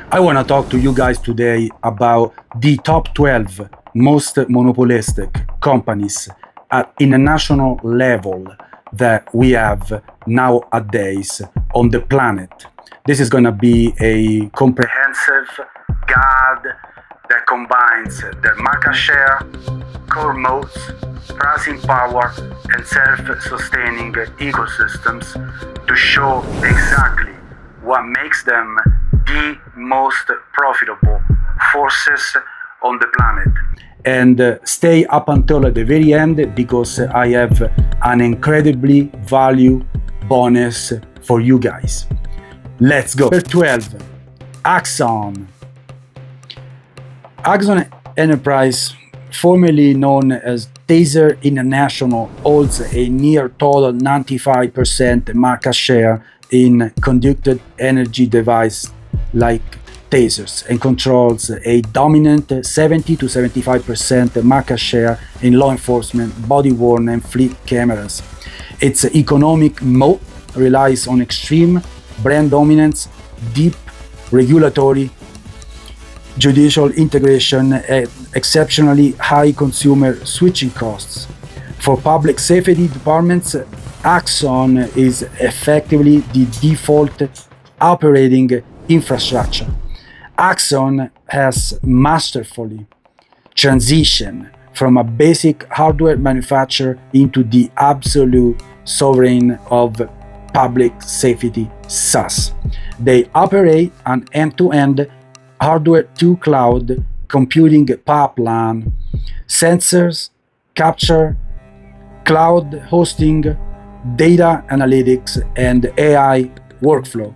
I want to talk to you guys today about the top 12 most monopolistic companies at international level that we have nowadays on the planet. This is going to be a comprehensive guide that combines the market share, core modes, pricing power, and self-sustaining ecosystems to show exactly what makes them the most profitable forces on the planet. And stay up until the very end because I have an incredibly value bonus for you guys. Let's go. Number 12, Axon. Axon Enterprise, formerly known as Taser International, holds a near total 95% market share in conducted energy devices like tasers and controls a dominant 70 to 75% market share in law enforcement, body-worn and fleet cameras. Its economic moat relies on extreme brand dominance, deep regulatory judicial integration, and exceptionally high consumer switching costs. For public safety departments, Axon is effectively the default operating infrastructure. Axon has masterfully transitioned from a basic hardware manufacturer into the absolute sovereign of public safety SaaS. They operate an end-to-end hardware-to-cloud computing pipeline, sensors, capture, cloud hosting, data analytics, and AI workflow.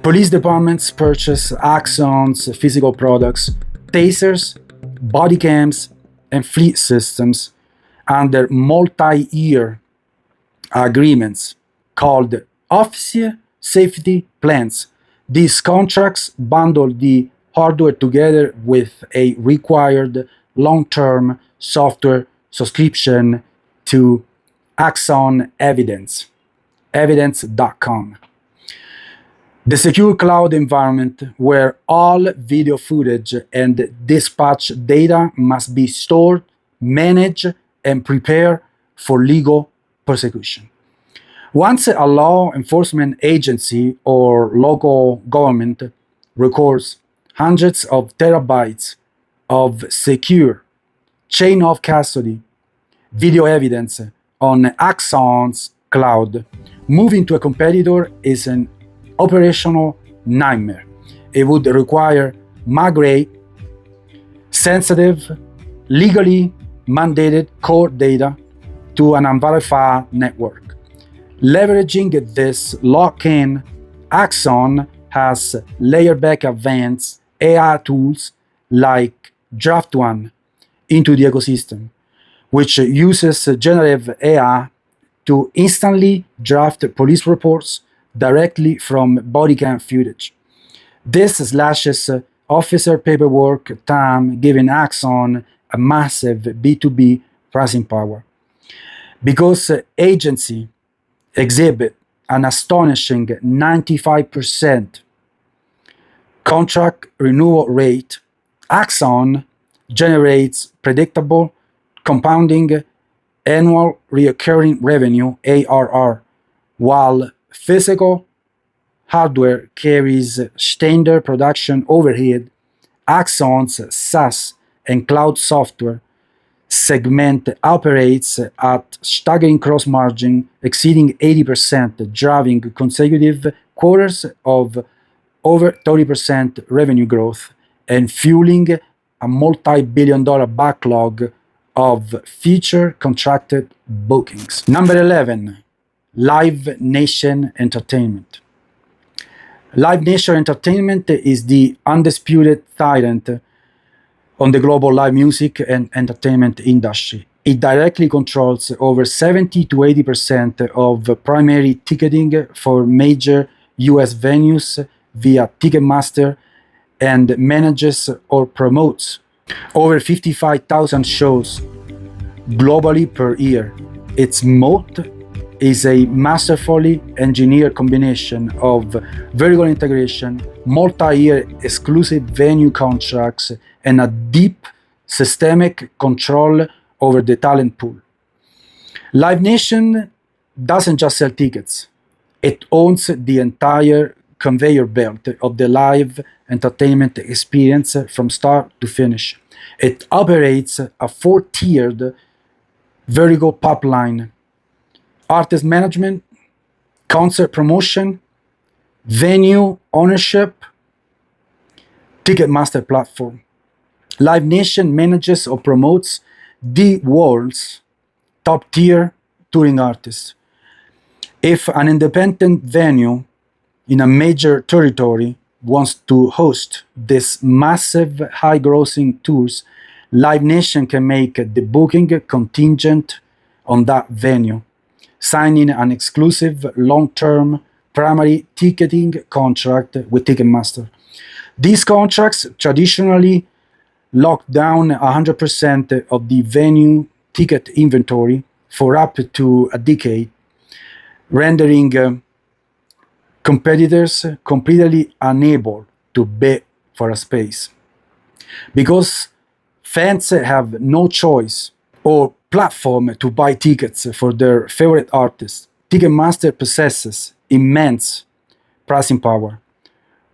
Police departments purchase Axon's physical products, tasers, body cams, and fleet systems under multi-year agreements called Officer Safety Plans. These contracts bundle the hardware together with a required long-term software subscription to Axon Evidence, evidence.com. The secure cloud environment where all video footage and dispatch data must be stored, managed, and prepared for legal prosecution. Once a law enforcement agency or local government records hundreds of terabytes of secure chain of custody video evidence on Axon's cloud, moving to a competitor is an operational nightmare. It would require migrate sensitive, legally mandated core data to an unverified network. Leveraging this lock-in, Axon has layered back advanced AI tools like Draft1 into the ecosystem, which uses generative AI to instantly draft police reports directly from body cam footage. This slashes officer paperwork time, giving Axon a massive B2B pricing power. Because agency exhibit an astonishing 95% contract renewal rate, Axon generates predictable compounding annual recurring revenue ARR, while physical hardware carries standard production overhead. Axon's SaaS and cloud software segment operates at staggering gross margin exceeding 80%, driving consecutive quarters of over 30% revenue growth and fueling a multi-billion-dollar backlog of future contracted bookings. Number 11, Live Nation Entertainment. Live Nation Entertainment is the undisputed tyrant on the global live music and entertainment industry. It directly controls over 70 to 80% of primary ticketing for major US venues via Ticketmaster and manages or promotes over 55,000 shows globally per year. Its moat is a masterfully engineered combination of vertical integration, multi-year exclusive venue contracts, and a deep systemic control over the talent pool. Live Nation doesn't just sell tickets. It owns the entire conveyor belt of the live entertainment experience from start to finish. It operates a four-tiered vertical pipeline: artist management, concert promotion, venue ownership, Ticketmaster platform. Live Nation manages or promotes the world's top tier touring artists. If an independent venue in a major territory wants to host this massive high grossing tours, Live Nation can make the booking contingent on that venue, signing an exclusive long-term primary ticketing contract with Ticketmaster. These contracts traditionally lock down 100% of the venue ticket inventory for up to a decade, rendering competitors completely unable to bid for a space. Because fans have no choice or platform to buy tickets for their favorite artists, Ticketmaster possesses immense pricing power.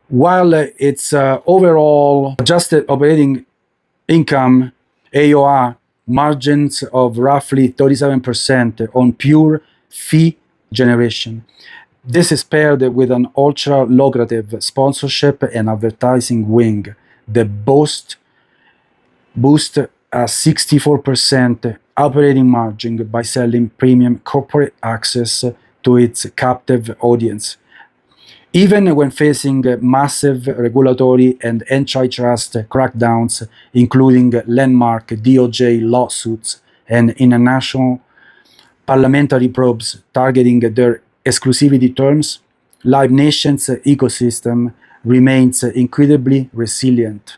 While its overall adjusted operating income AOR margins of roughly 37% on pure fee generation. This is paired with an ultra lucrative sponsorship and advertising wing that boost a 64% operating margin by selling premium corporate access to its captive audience. Even when facing massive regulatory and antitrust crackdowns, including landmark DOJ lawsuits and international parliamentary probes targeting their exclusivity terms, Live Nation's ecosystem remains incredibly resilient.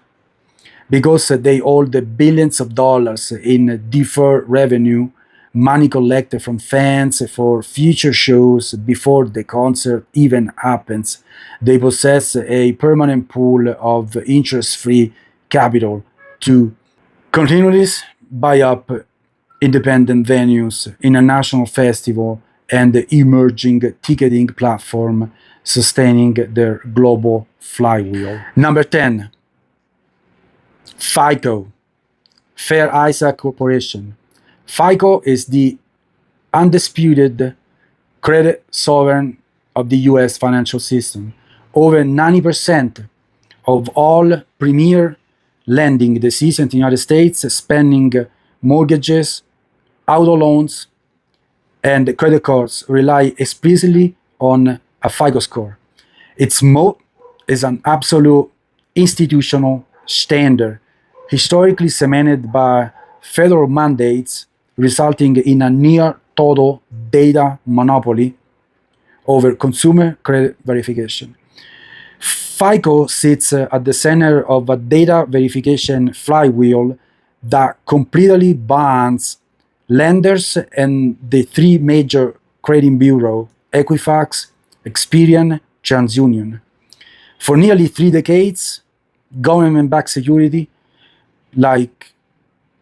Because they hold billions of dollars in deferred revenue, money collected from fans for future shows before the concert even happens, they possess a permanent pool of interest-free capital to continually buy up independent venues, international festival, and the emerging ticketing platform sustaining their global flywheel. Number 10, FICO, Fair Isaac Corporation. FICO is the undisputed credit sovereign of the US financial system. Over 90% of all premier lending decisions in the United States, spanning mortgages, auto loans, and credit cards, rely explicitly on a FICO score. Its moat is an absolute institutional standard, historically cemented by federal mandates, resulting in a near total data monopoly over consumer credit verification. FICO sits at the center of a data verification flywheel that completely binds lenders and the three major credit bureaus: Equifax, Experian, TransUnion. For nearly 3 decades, government-backed security like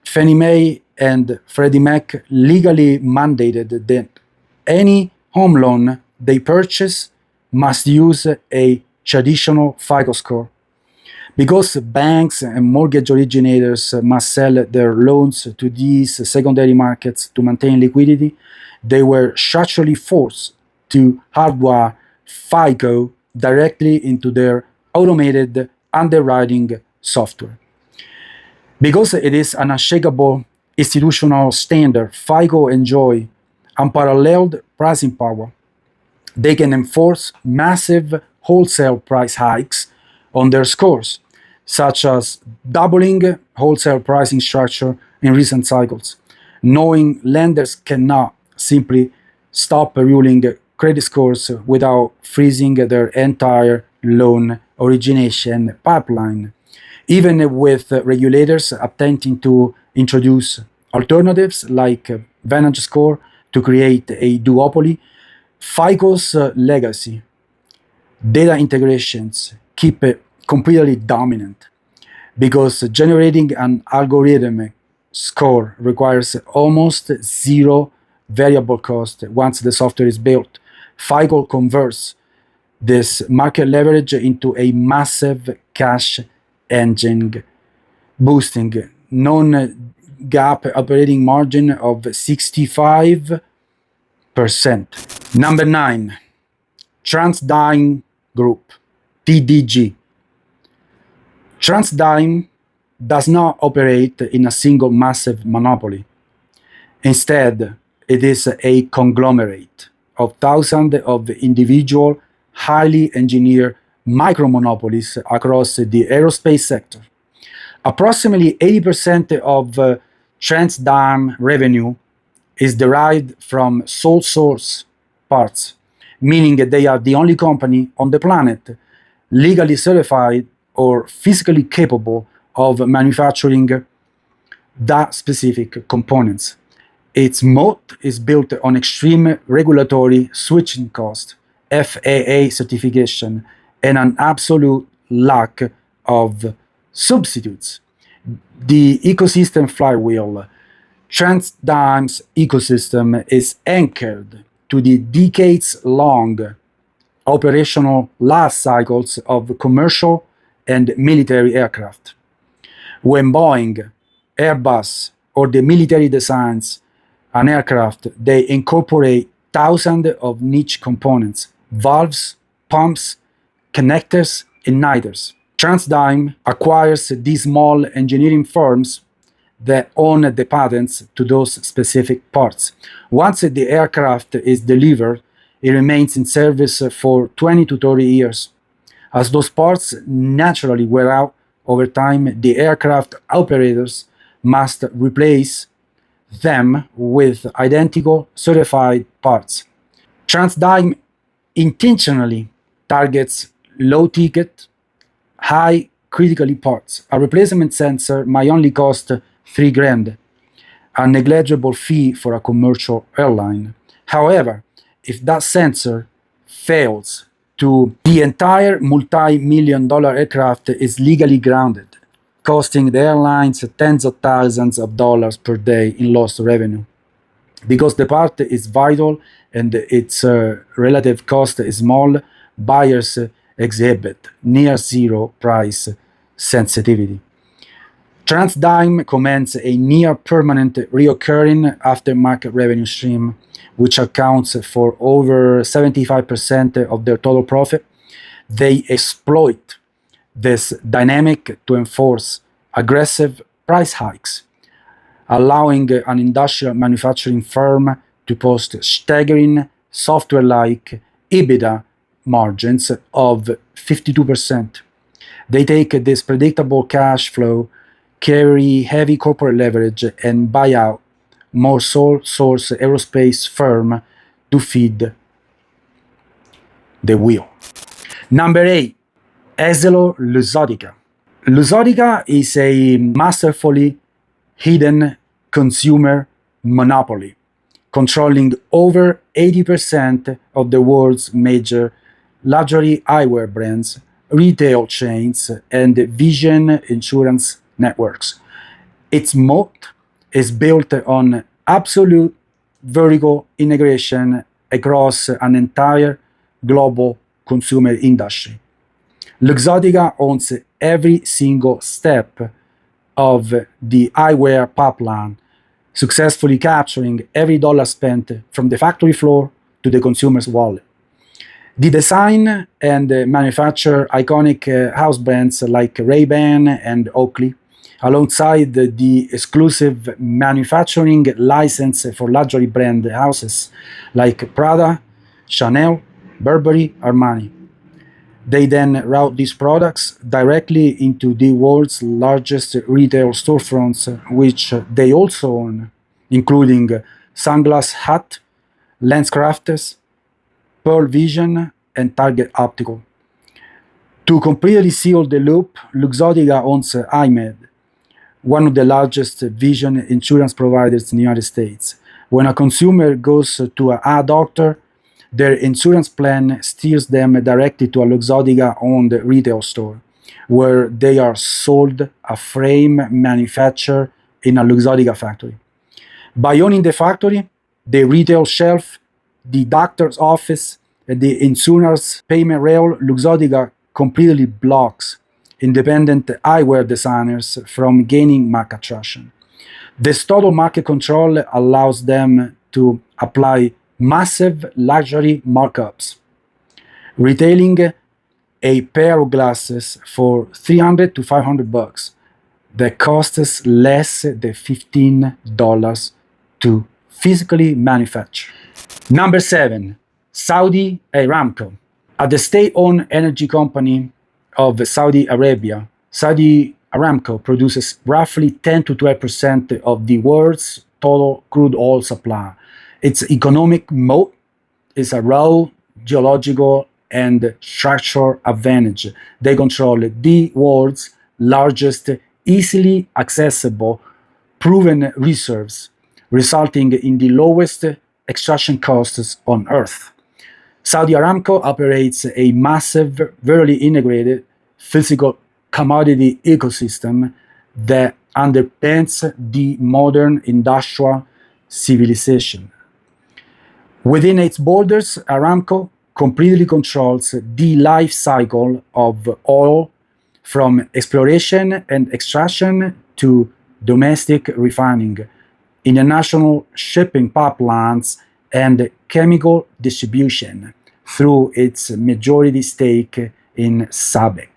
Fannie Mae and Freddie Mac legally mandated that any home loan they purchase must use a traditional FICO score. Because banks and mortgage originators must sell their loans to these secondary markets to maintain liquidity, they were structurally forced to hardwire FICO directly into their automated underwriting software. Because it is an unshakable institutional standard, FICO enjoy unparalleled pricing power. They can enforce massive wholesale price hikes on their scores, such as doubling wholesale pricing structure in recent cycles, knowing lenders cannot simply stop ruling credit scores without freezing their entire loan origination pipeline. Even with regulators attempting to introduce alternatives like VantageScore, to create a duopoly, FICO's legacy, data integrations keep it completely dominant because generating an algorithmic score requires almost zero variable cost once the software is built. FICO converts this market leverage into a massive cash engine, boosting non-GAAP operating margin of 65%. Number 9, TransDigm Group, TDG. TransDigm does not operate in a single massive monopoly. Instead, it is a conglomerate of thousands of individual, highly engineered micro-monopolies across the aerospace sector. Approximately 80% of TransDigm revenue is derived from sole source parts, meaning that they are the only company on the planet legally certified or physically capable of manufacturing that specific components. Its moat is built on extreme regulatory switching cost, FAA certification, and an absolute lack of substitutes. The ecosystem flywheel, TransDigm's ecosystem, is anchored to the decades-long operational life cycles of commercial and military aircraft. When Boeing, Airbus, or the military designs an aircraft, they incorporate thousands of niche components, valves, pumps, connectors, igniters. TransDigm acquires these small engineering firms that own the patents to those specific parts. Once the aircraft is delivered, it remains in service for 20 to 30 years. As those parts naturally wear out over time, the aircraft operators must replace them with identical certified parts. TransDigm intentionally targets low-ticket, high critically parts. A replacement sensor might only cost $3,000, a negligible fee for a commercial airline. However, if that sensor fails, the entire multi-million-dollar aircraft is legally grounded, costing the airlines tens of thousands of dollars per day in lost revenue. Because the part is vital and its relative cost is small, buyers exhibit near zero price sensitivity. TransDigm commands a near permanent recurring aftermarket revenue stream, which accounts for over 75% of their total profit. They exploit this dynamic to enforce aggressive price hikes, allowing an industrial manufacturing firm to post staggering software-like EBITDA margins of 52%. They take this predictable cash flow, carry heavy corporate leverage, and buy out more sole source aerospace firm to feed the wheel. Number 8, EssilorLuxottica. Luxottica is a masterfully hidden consumer monopoly, controlling over 80% of the world's major luxury eyewear brands, retail chains, and vision insurance networks. Its moat is built on absolute vertical integration across an entire global consumer industry. Luxottica owns every single step of the eyewear pipeline, successfully capturing every dollar spent from the factory floor to the consumer's wallet. They design and manufacture iconic house brands like Ray-Ban and Oakley, alongside the exclusive manufacturing license for luxury brand houses like Prada, Chanel, Burberry, Armani. They then route these products directly into the world's largest retail storefronts, which they also own, including Sunglass Hut, LensCrafters, Pearl Vision, and Target Optical. To completely seal the loop, Luxottica owns IMED, one of the largest vision insurance providers in the United States. When a consumer goes to a doctor, their insurance plan steers them directly to a Luxottica-owned retail store, where they are sold a frame manufactured in a Luxottica factory. By owning the factory, the retail shelf, the doctor's office, and the insurance payment rail, Luxottica completely blocks independent eyewear designers from gaining market traction. This total market control allows them to apply massive luxury markups, retailing a pair of glasses for 300 to 500 bucks that costs less than $15 to physically manufacture. Number 7, Saudi Aramco. At the state-owned energy company of Saudi Arabia, Saudi Aramco produces roughly 10 to 12% of the world's total crude oil supply. Its economic moat is a raw geological and structural advantage. They control the world's largest, easily accessible, proven reserves, resulting in the lowest extraction costs on Earth. Saudi Aramco operates a massive, vertically integrated physical commodity ecosystem that underpins the modern industrial civilization. Within its borders, Aramco completely controls the life cycle of oil from exploration and extraction to domestic refining, international shipping pipelines, and chemical distribution through its majority stake in SABIC.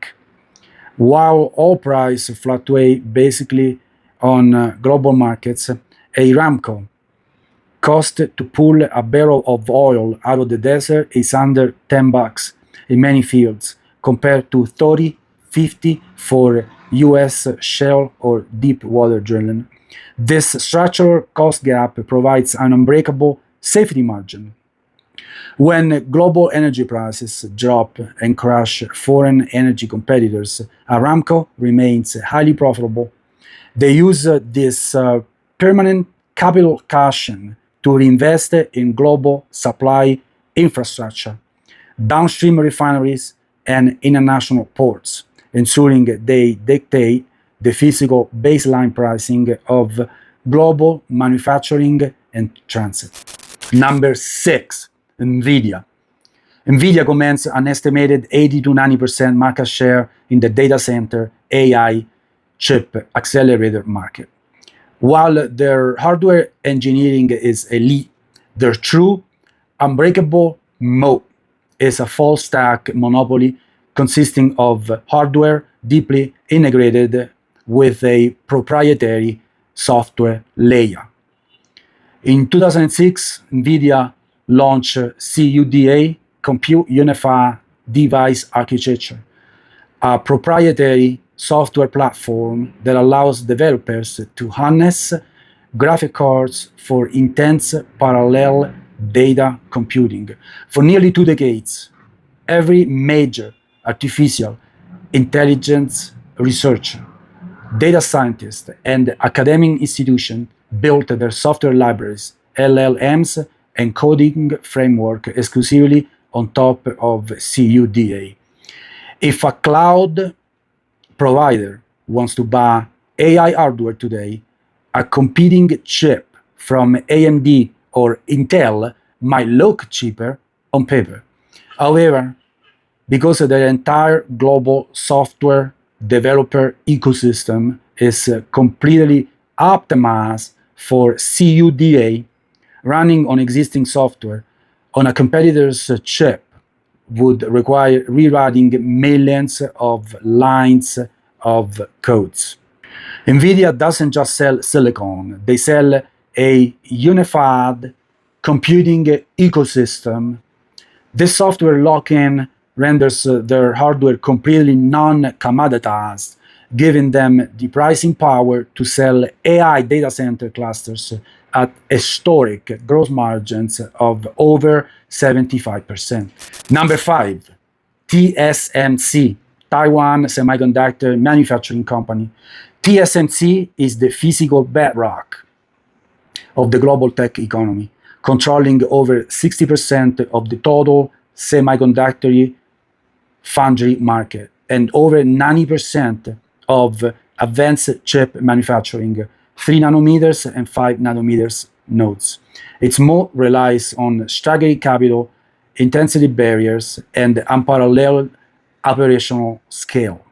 While oil prices fluctuate basically on global markets, Aramco cost to pull a barrel of oil out of the desert is under 10 bucks in many fields, compared to 30, 50 for US shale or deep water drilling. This structural cost gap provides an unbreakable safety margin. When global energy prices drop and crush foreign energy competitors, Aramco remains highly profitable. They use this permanent capital cushion to reinvest in global supply infrastructure, downstream refineries, and international ports, ensuring they dictate the physical baseline pricing of global manufacturing and transit. Number 6, NVIDIA. NVIDIA commands an estimated 80 to 90% market share in the data center AI chip accelerator market. While their hardware engineering is elite, their true unbreakable moat is a full stack monopoly consisting of hardware deeply integrated with a proprietary software layer. In 2006, NVIDIA launched CUDA, Compute Unified Device Architecture, a proprietary software platform that allows developers to harness graphic cards for intense parallel data computing. For nearly 2 decades, every major artificial intelligence researcher, data scientist, and academic institution built their software libraries, LLMs, and coding framework exclusively on top of CUDA. If a cloud provider wants to buy AI hardware today, a competing chip from AMD or Intel might look cheaper on paper. However, because their entire global software developer ecosystem is completely optimized for CUDA, running on existing software on a competitor's chip would require rewriting millions of lines of codes. NVIDIA doesn't just sell silicon, they sell a unified computing ecosystem. This software lock-in renders their hardware completely non-commoditized, giving them the pricing power to sell AI data center clusters at historic gross margins of over 75%. Number 5, TSMC, Taiwan Semiconductor Manufacturing Company. TSMC is the physical bedrock of the global tech economy, controlling over 60% of the total semiconductor foundry market and over 90% of advanced chip manufacturing, 3 nanometers and 5 nanometers nodes. Its moat relies on staggering capital intensity barriers and unparalleled operational scale.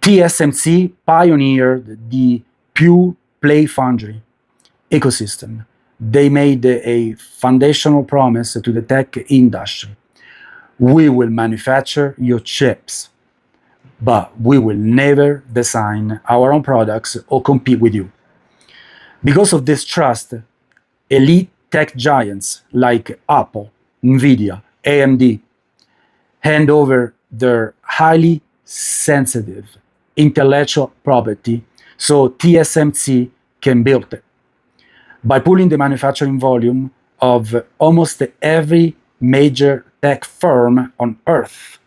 TSMC pioneered the pure play foundry ecosystem. They made a foundational promise to the tech industry. We will manufacture your chips, but we will never design our own products or compete with you. Because of this trust, elite tech giants like Apple, Nvidia, AMD hand over their highly sensitive intellectual property so TSMC can build it. By pulling the manufacturing volume of almost every major tech firm on Earth,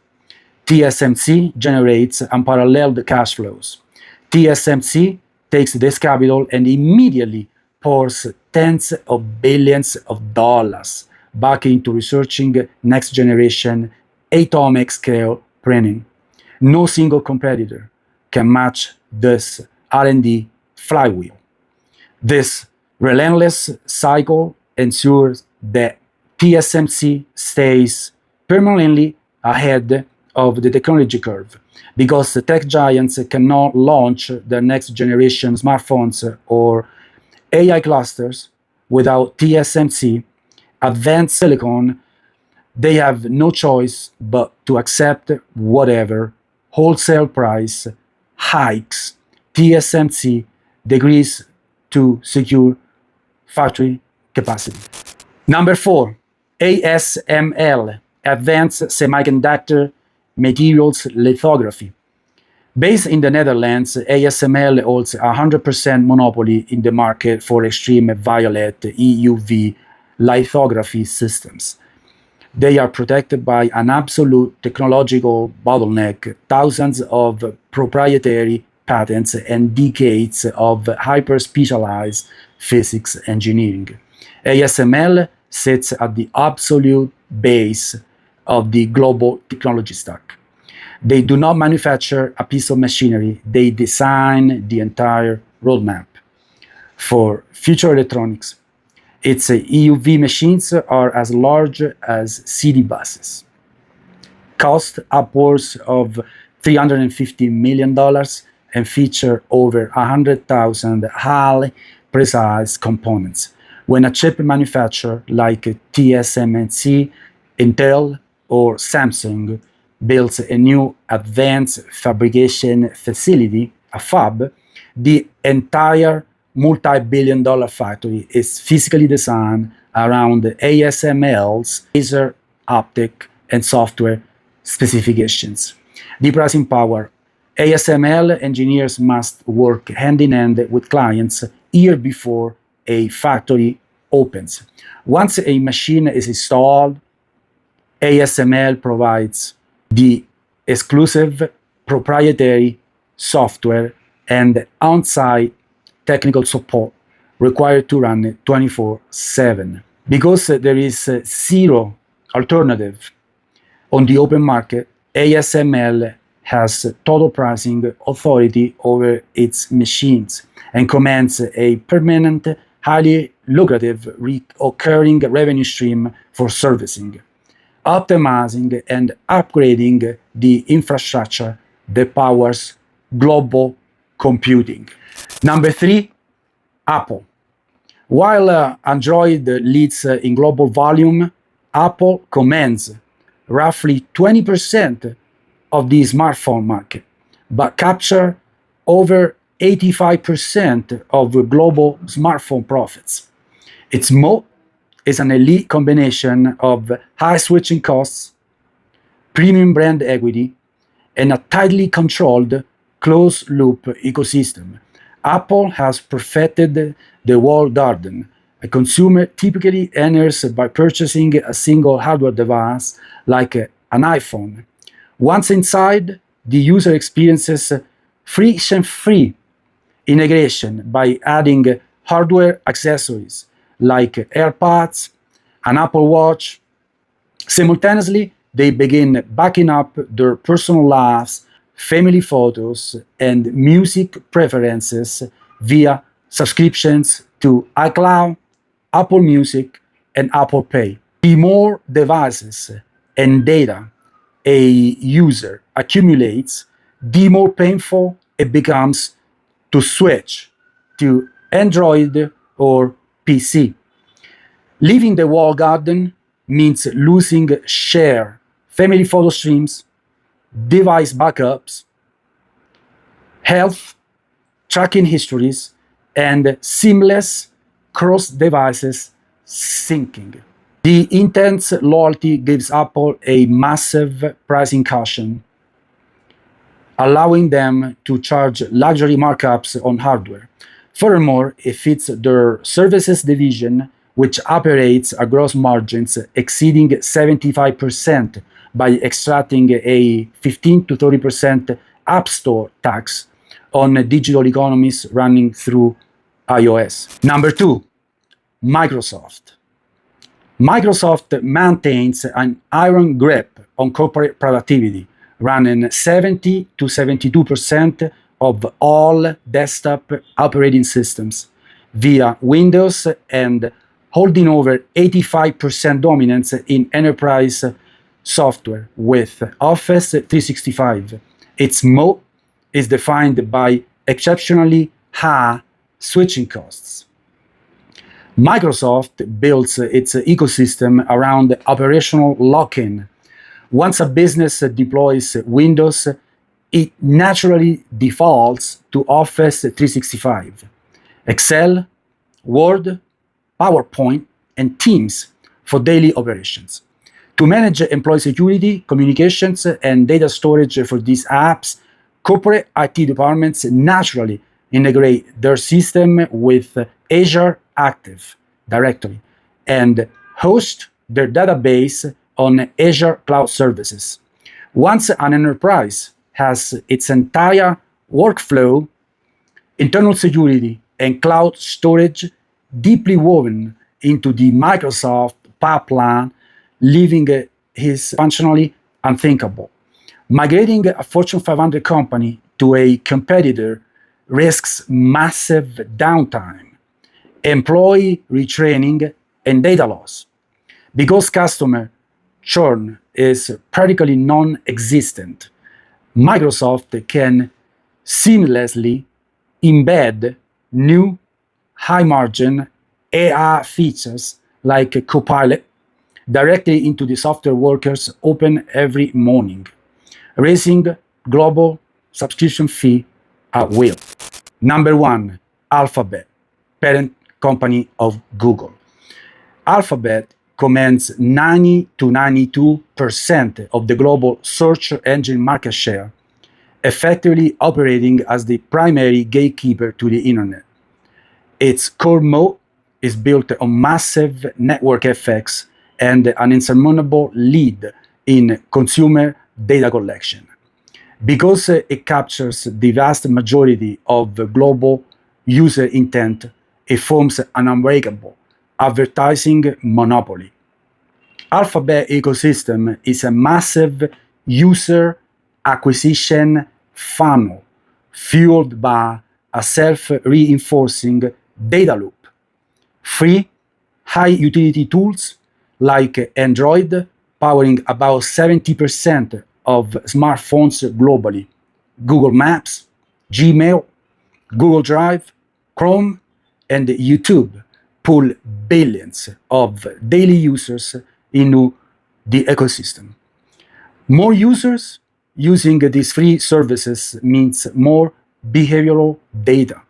TSMC generates unparalleled cash flows. TSMC takes this capital and immediately pours tens of billions of dollars back into researching next generation atomic scale printing. No single competitor can match this R&D flywheel. This relentless cycle ensures that TSMC stays permanently ahead of the technology curve because the tech giants cannot launch their next generation smartphones or AI clusters without TSMC advanced silicon. They have no choice but to accept whatever wholesale price hikes TSMC agrees to secure factory capacity. Number 4, ASML, Advanced Semiconductor Materials Lithography. Based in the Netherlands, ASML holds a 100% monopoly in the market for extreme violet EUV lithography systems. They are protected by an absolute technological bottleneck, thousands of proprietary patents, and decades of hyper-specialized physics engineering. ASML sits at the absolute base of the global technology stack. They do not manufacture a piece of machinery, they design the entire roadmap. For future electronics, its EUV machines are as large as city buses, cost upwards of $350 million, and feature over 100,000 highly precise components. When a chip manufacturer like TSMC, Intel, or Samsung builds a new advanced fabrication facility, a fab, the entire multi-billion-dollar factory is physically designed around ASML's laser, optic, and software specifications. The pricing power. ASML engineers must work hand-in-hand with clients year before a factory opens. Once a machine is installed, ASML provides the exclusive proprietary software and on-site technical support required to run 24/7. Because there is zero alternative on the open market, ASML has total pricing authority over its machines and commands a permanent, highly lucrative recurring revenue stream for servicing, optimizing and upgrading the infrastructure that powers global computing. Number 3, Apple. While Android leads in global volume, Apple commands roughly 20% of the smartphone market, but capture over 85% of global smartphone profits. Its moat is an elite combination of high switching costs, premium brand equity, and a tightly controlled closed-loop ecosystem. Apple has perfected the walled garden. A consumer typically enters by purchasing a single hardware device like an iPhone. Once inside, the user experiences friction-free integration by adding hardware accessories like AirPods, an Apple Watch. Simultaneously, they begin backing up their personal lives, family photos, and music preferences via subscriptions to iCloud, Apple Music, and Apple Pay. The more devices and data a user accumulates, the more painful it becomes to switch to Android or PC. Leaving the walled garden means losing share, family photo streams, device backups, health tracking histories, and seamless cross devices syncing. The intense loyalty gives Apple a massive pricing cushion, allowing them to charge luxury markups on hardware. Furthermore, it fits their services division, which operates at gross margins exceeding 75% by extracting a 15 to 30% App Store tax on digital economies running through iOS. Number two, Microsoft. Microsoft maintains an iron grip on corporate productivity, running 70 to 72% of all desktop operating systems via Windows and holding over 85% dominance in enterprise software with Office 365. Its moat is defined by exceptionally high switching costs. Microsoft builds its ecosystem around operational lock-in. Once a business deploys Windows, it naturally defaults to Office 365, Excel, Word, PowerPoint, and Teams for daily operations. To manage employee security, communications, and data storage for these apps, corporate IT departments naturally integrate their system with Azure Active Directory and host their database on Azure Cloud Services. Once an enterprise has its entire workflow, internal security, and cloud storage deeply woven into the Microsoft pipeline, leaving his functionally unthinkable. Migrating a Fortune 500 company to a competitor risks massive downtime, employee retraining, and data loss. Because customer churn is practically non existent, Microsoft can seamlessly embed new high margin AI features like Copilot directly into the software workers open every morning, raising global subscription fee at will. Number one, Alphabet, parent company of Google. Alphabet commands 90 to 92% of the global search engine market share, effectively operating as the primary gatekeeper to the internet. Its core moat is built on massive network effects and an insurmountable lead in consumer data collection. Because it captures the vast majority of the global user intent, it forms an unbreakable advertising monopoly. Alphabet ecosystem is a massive user acquisition funnel fueled by a self-reinforcing data loop. Free, high-utility tools like Android, powering about 70% of smartphones globally, Google Maps, Gmail, Google Drive, Chrome, and YouTube pull billions of daily users into the ecosystem. More users using these free services means more behavioral data.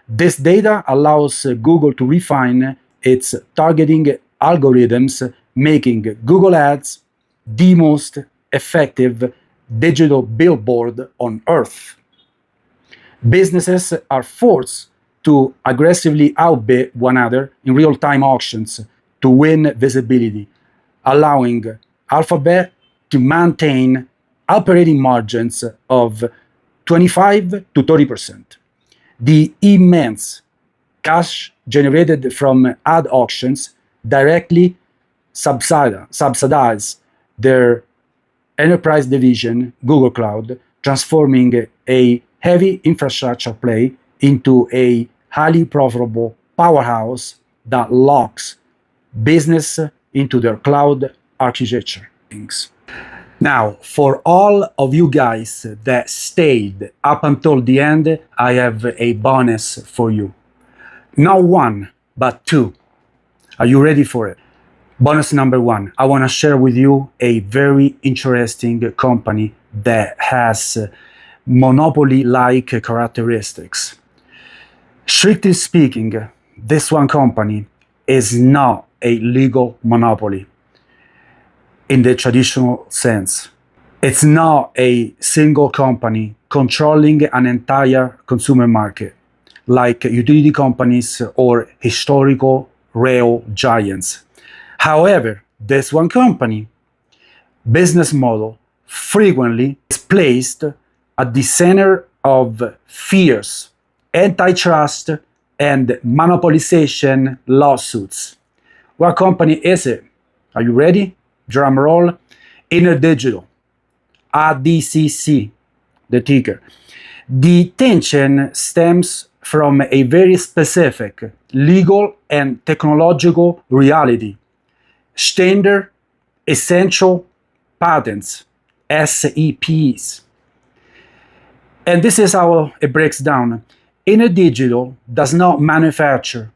This data allows Google to refine its targeting algorithms, making Google Ads the most effective digital billboard on earth. Businesses are forced to aggressively outbid one another in real-time auctions to win visibility, allowing Alphabet to maintain operating margins of 25 to 30%. The immense cash generated from ad auctions directly subsidize their enterprise division, Google Cloud, transforming a heavy infrastructure play into a highly profitable powerhouse that locks business into their cloud architecture. Now, for all of you guys that stayed up until the end, I have a bonus for you. Not one, but two. Are you ready for it? Bonus number one, I want to share with you a very interesting company that has monopoly-like characteristics. Strictly speaking, this one company is not a legal monopoly in the traditional sense. It's not a single company controlling an entire consumer market, like utility companies or historical rail giants. However, this one company business model frequently is placed at the center of fierce antitrust and monopolization lawsuits. What company is it? Are you ready? Drum roll. InterDigital, ADCC, the ticker. The tension stems from a very specific legal and technological reality. Standard Essential Patents, SEPs. And this is how it breaks down. InterDigital does not manufacture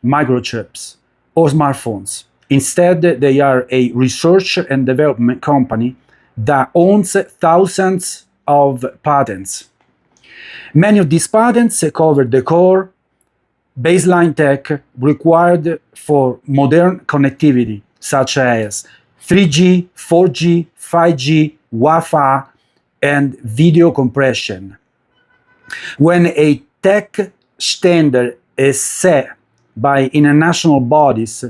microchips or smartphones. Instead, they are a research and development company that owns thousands of patents. Many of these patents cover the core baseline tech required for modern connectivity, such as 3G, 4G, 5G, Wi-Fi, and video compression. When a tech standard is set by international bodies,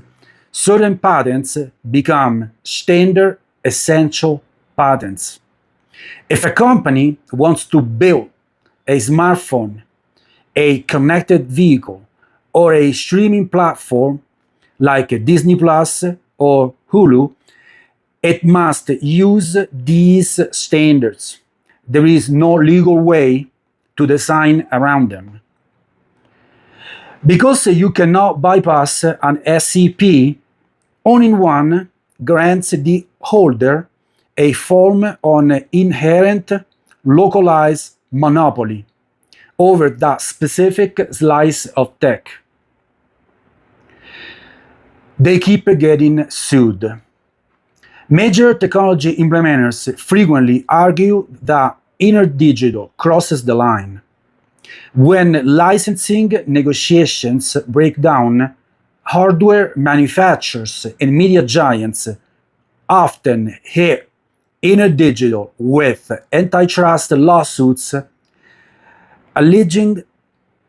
certain patents become standard essential patents. If a company wants to build a smartphone, a connected vehicle, or a streaming platform like Disney Plus or Hulu, it must use these standards. There is no legal way to design around them. Because you cannot bypass an SCP, owning one grants the holder a form of inherent localized monopoly over that specific slice of tech. They keep getting sued. Major technology implementers frequently argue that InterDigital crosses the line. When licensing negotiations break down, hardware manufacturers and media giants often hit InterDigital with antitrust lawsuits alleging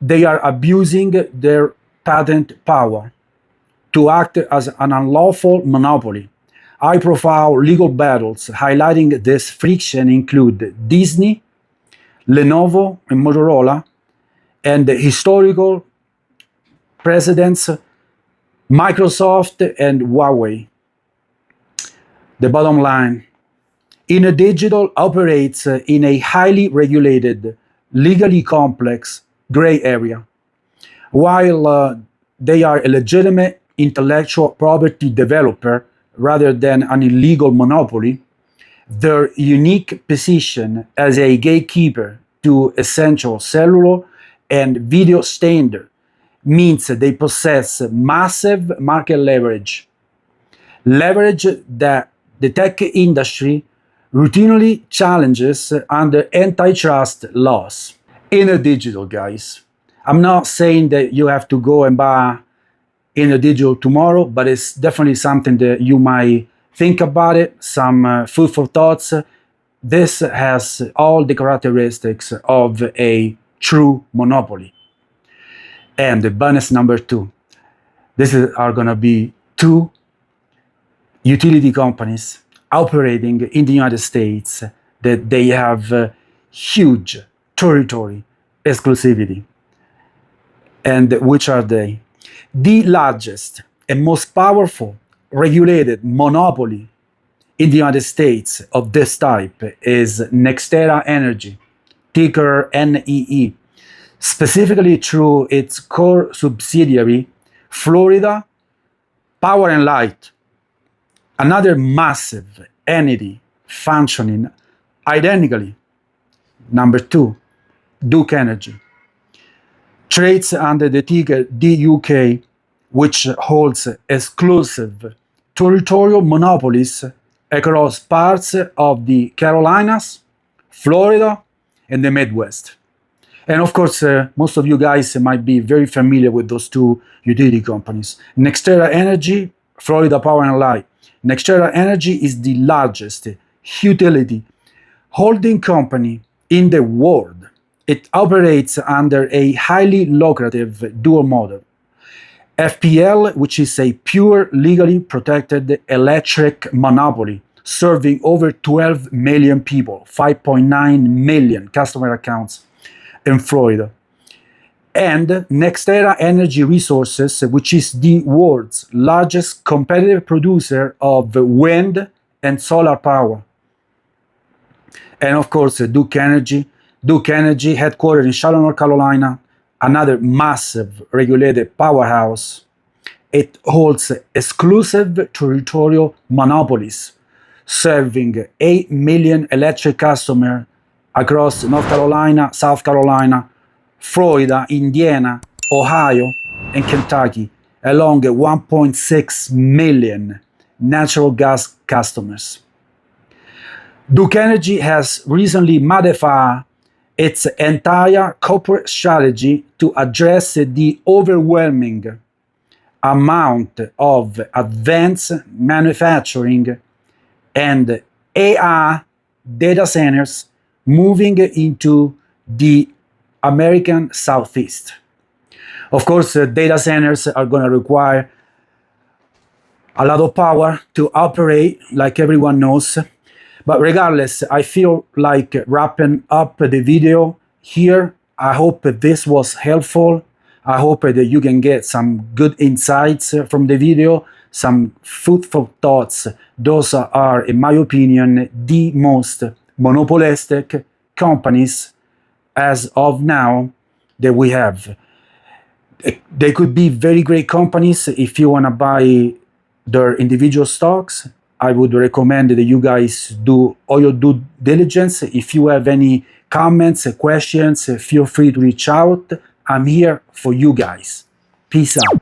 they are abusing their patent power to act as an unlawful monopoly. High-profile legal battles highlighting this friction include Disney, Lenovo, and Motorola, and the historical precedents Microsoft and Huawei. The bottom line, InterDigital operates in a highly regulated, legally complex gray area. While they are a legitimate intellectual property developer rather than an illegal monopoly, their unique position as a gatekeeper to essential cellular and video standard means they possess massive market leverage that the tech industry routinely challenges under antitrust laws. InterDigital, guys. I'm not saying that you have to go and buy InterDigital tomorrow, but it's definitely something that you might think about it, some food for thoughts. This has all the characteristics of a true monopoly. And the bonus number two, are going to be two utility companies operating in the United States that they have huge territory exclusivity. And which are they? The largest and most powerful regulated monopoly in the United States of this type is Nextera Energy, ticker NEE, specifically through its core subsidiary, Florida Power and Light, another massive entity functioning identically. Number two, Duke Energy trades under the ticker DUK, which holds exclusive territorial monopolies across parts of the Carolinas, Florida, and the Midwest. And of course, most of you guys might be very familiar with those two utility companies. Nextera Energy, Florida Power and Light. Nextera Energy is the largest utility holding company in the world. It operates under a highly lucrative dual model. FPL, which is a pure legally protected electric monopoly, serving over 12 million people, 5.9 million customer accounts in Florida. And NextEra Energy Resources, which is the world's largest competitive producer of wind and solar power. And of course, Duke Energy, headquartered in Charlotte, North Carolina, another massive regulated powerhouse. It holds exclusive territorial monopolies, serving 8 million electric customers across North Carolina, South Carolina, Florida, Indiana, Ohio, and Kentucky, along 1.6 million natural gas customers. Duke Energy has recently modified its entire corporate strategy to address the overwhelming amount of advanced manufacturing and AI data centers moving into the American Southeast. Of course, data centers are going to require a lot of power to operate, like everyone knows. But regardless, I feel like wrapping up the video here. I hope this was helpful. I hope that you can get some good insights from the video, some food for thoughts. Those are, in my opinion, the most monopolistic companies as of now that we have. They could be very great companies if you want to buy their individual stocks. I would recommend that you guys do all your due diligence. If you have any comments, questions, feel free to reach out. I'm here for you guys. Peace out.